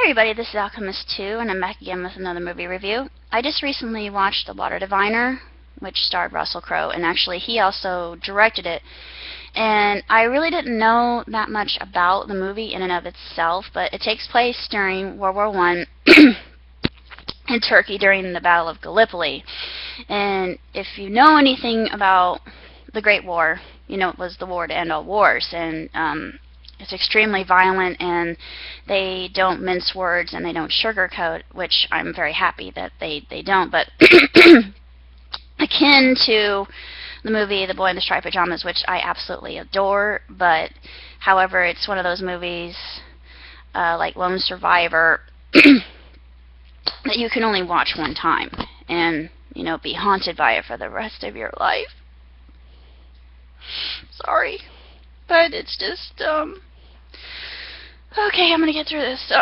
everybody, this is Alchemist 2, and I'm back again with another movie review. I just recently watched The Water Diviner, which starred Russell Crowe, and actually he also directed it. And I really didn't know that much about the movie in and of itself, but it takes place during World War I in Turkey during the Battle of Gallipoli. And if you know anything about the Great War, you know it was the war to end all wars, and it's extremely violent, and they don't mince words, and they don't sugarcoat, which I'm very happy that they don't. But akin to the movie The Boy in the Striped Pajamas, which I absolutely adore, but however, it's one of those movies like Lone Survivor that you can only watch one time and, you know, be haunted by it for the rest of your life. Sorry, but it's just, okay, I'm gonna get through this.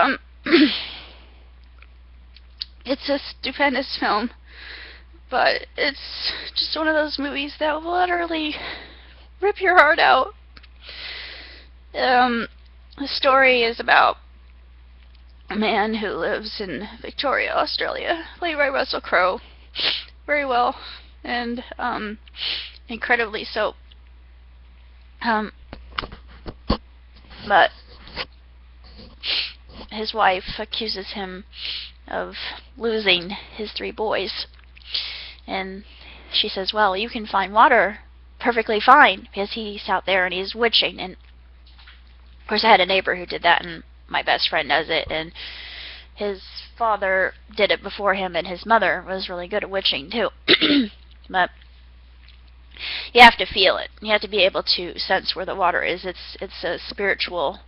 It's a stupendous film, but it's just one of those movies that will literally rip your heart out. The story is about a man who lives in Victoria, Australia, played by Russell Crowe, very well, and incredibly so. But his wife accuses him of losing his 3 boys, and she says, well, you can find water perfectly fine, because he's out there and he's witching. And of course I had a neighbor who did that, and my best friend does it, and his father did it before him, and his mother was really good at witching too. But you have to feel it. You have to be able to sense where the water is. It's a spiritual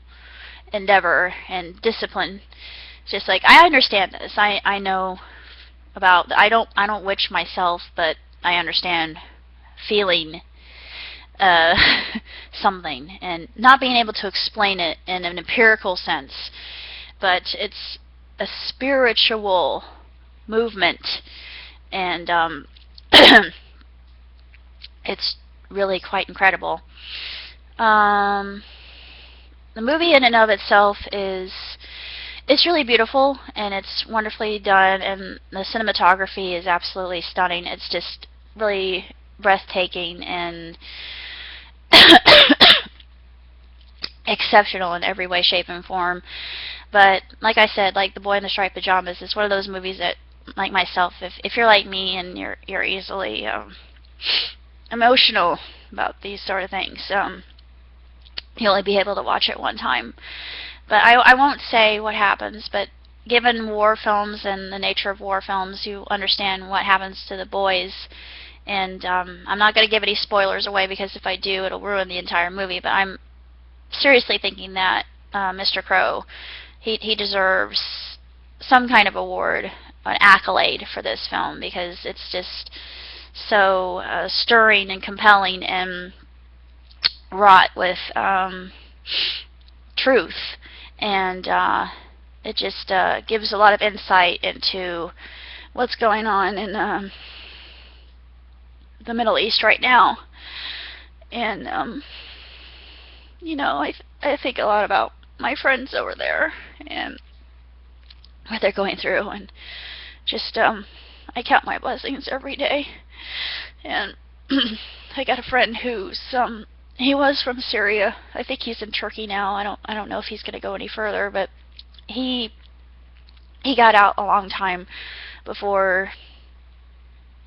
endeavor and discipline. It's just like, I understand this. I know about, I don't witch myself, but I understand feeling something and not being able to explain it in an empirical sense, but it's a spiritual movement, and it's really quite incredible. The movie in and of itself it's really beautiful, and it's wonderfully done, and the cinematography is absolutely stunning. It's just really breathtaking and exceptional in every way, shape, and form. But like I said, like The Boy in the Striped Pajamas, it's one of those movies that, like myself, if you're like me and you're easily emotional about these sort of things, you'll only be able to watch it one time. But I won't say what happens, but given war films and the nature of war films, you understand what happens to the boys. And I'm not going to give any spoilers away, because if I do, it'll ruin the entire movie. But I'm seriously thinking that Mr. Crowe, he deserves some kind of award, an accolade for this film, because it's just so stirring and compelling and wrought with truth. And it just gives a lot of insight into what's going on in the Middle East right now. And you know, I think a lot about my friends over there and what they're going through, and just I count my blessings every day. And I got a friend who's he was from Syria. I think he's in Turkey now. I don't know if he's going to go any further, but he got out a long time before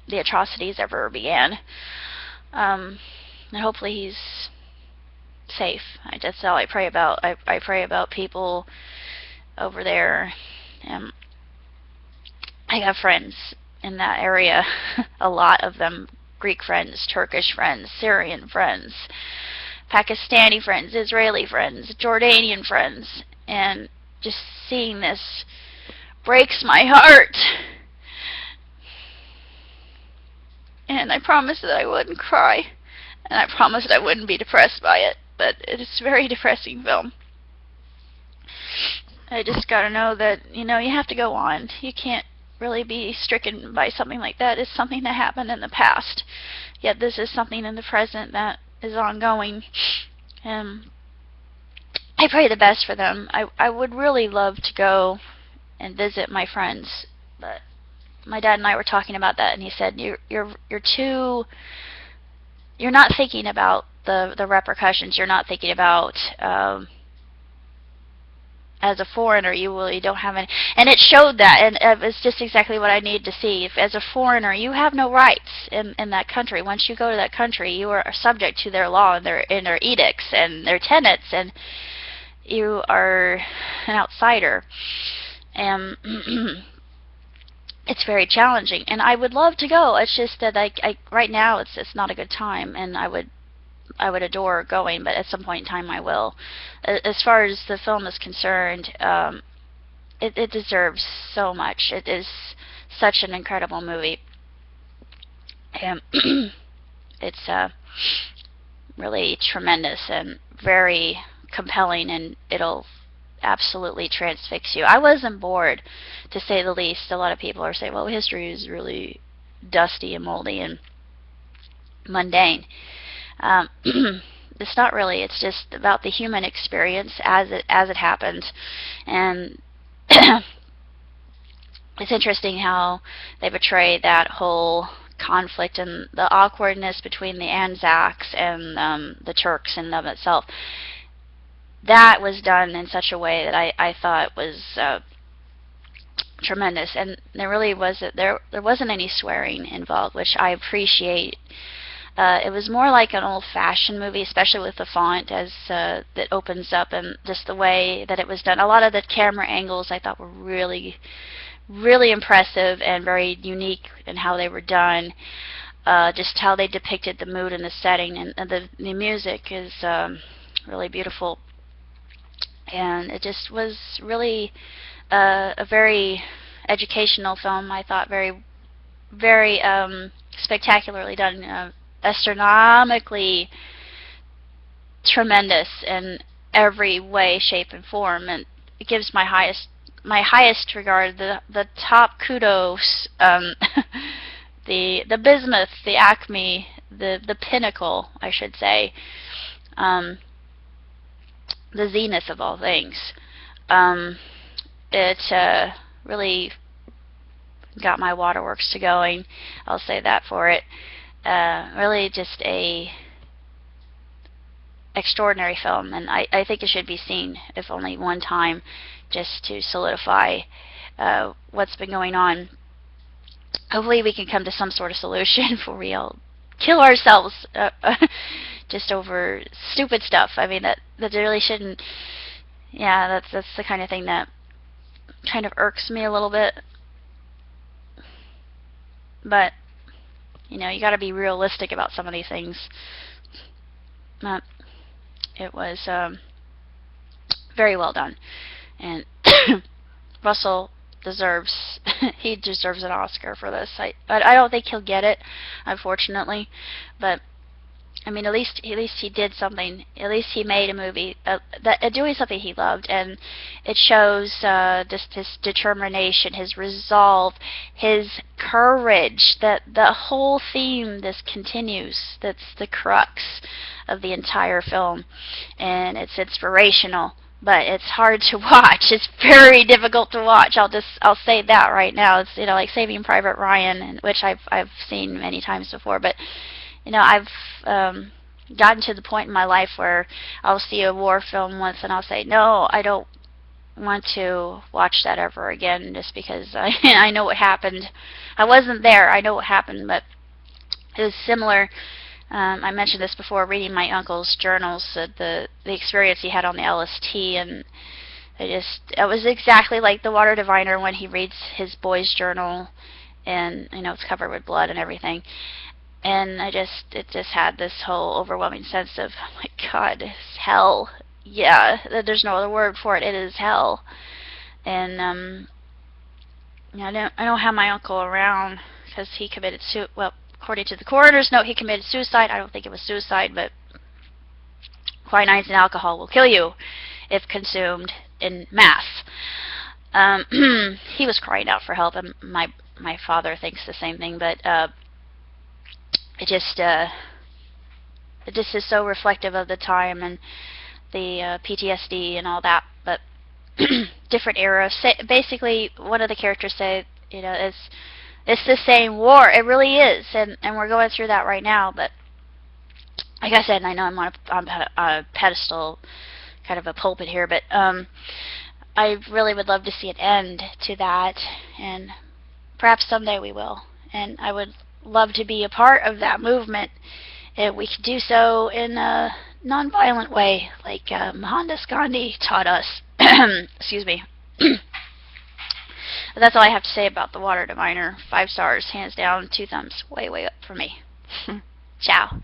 the atrocities ever began. And hopefully he's safe. That's all I pray about. I pray about people over there. And I got friends in that area, a lot of them. Greek friends, Turkish friends, Syrian friends, Pakistani friends, Israeli friends, Jordanian friends, and just seeing this breaks my heart. And I promised that I wouldn't cry, and I promised I wouldn't be depressed by it, but it's a very depressing film. I just gotta know that, you know, you have to go on. You can't really be stricken by something like that. It's something that happened in the past, yet this is something in the present that is ongoing. And I pray the best for them. I would really love to go and visit my friends. But my dad and I were talking about that, and he said, you're not thinking about the repercussions. You're not thinking about as a foreigner, you really don't have any, and it showed that, and it was just exactly what I needed to see. If as a foreigner, you have no rights in that country. Once you go to that country, you are subject to their law and their edicts and their tenets, and you are an outsider. And it's very challenging, and I would love to go. It's just that right now it's not a good time, and I would adore going, but at some point in time I will. As far as the film is concerned, it deserves so much. It is such an incredible movie, and it's really tremendous and very compelling, and it'll absolutely transfix you. I wasn't bored, to say the least. A lot of people are saying, well, history is really dusty and moldy and mundane. It's not really. It's just about the human experience as it happens, and it's interesting how they portray that whole conflict and the awkwardness between the ANZACs and the Turks in and of itself. That was done in such a way that I thought was tremendous, and there really wasn't any swearing involved, which I appreciate. It was more like an old-fashioned movie, especially with the font as that opens up, and just the way that it was done. A lot of the camera angles I thought were really, really impressive and very unique in how they were done. Just how they depicted the mood and the setting, and the music is really beautiful. And it just was really a very educational film. I thought very, very spectacularly done. Astronomically tremendous in every way, shape, and form, and it gives my highest regard, the top kudos, the bismuth, the acme, the pinnacle, I should say, the zenith of all things. It really got my waterworks to going. I'll say that for it. Really just a extraordinary film, and I think it should be seen, if only one time, just to solidify what's been going on. Hopefully we can come to some sort of solution before we all kill ourselves just over stupid stuff. I mean, that really shouldn't. Yeah, that's the kind of thing that kind of irks me a little bit. But you know, you got to be realistic about some of these things. It was very well done, and Russell deserves he deserves an Oscar for this. I don't think he'll get it, unfortunately, but I mean, at least he did something. At least he made a movie doing something he loved, and it shows just his determination, his resolve, his courage. That the whole theme this continues. That's the crux of the entire film, and it's inspirational. But it's hard to watch. It's very difficult to watch. I'll say that right now. It's like Saving Private Ryan, which I've seen many times before, but. I've gotten to the point in my life where I'll see a war film once and I'll say, no, I don't want to watch that ever again, just because I know what happened. I wasn't there. I know what happened, but it was similar. I mentioned this before, reading my uncle's journals, the experience he had on the LST, and it was exactly like the Water Diviner when he reads his boy's journal, and it's covered with blood and everything. And it just had this whole overwhelming sense of, oh my God, it's hell. Yeah, there's no other word for it. It is hell. And I don't have my uncle around because he committed suicide. Well, according to the coroner's note, he committed suicide. I don't think it was suicide, but quinines and alcohol will kill you if consumed in mass. He was crying out for help, and my father thinks the same thing, but it just is so reflective of the time and the PTSD and all that. But different eras. Basically, one of the characters said, you know, it's the same war. It really is, and we're going through that right now. But like I said, and I know I'm on a pedestal, kind of a pulpit here, but I really would love to see an end to that, and perhaps someday we will. And I would love to be a part of that movement. If we could do so in a non-violent way, like Mohandas Gandhi taught us. Excuse me. That's all I have to say about the water diviner. 5 stars, hands down, 2 thumbs, way up for me. Ciao.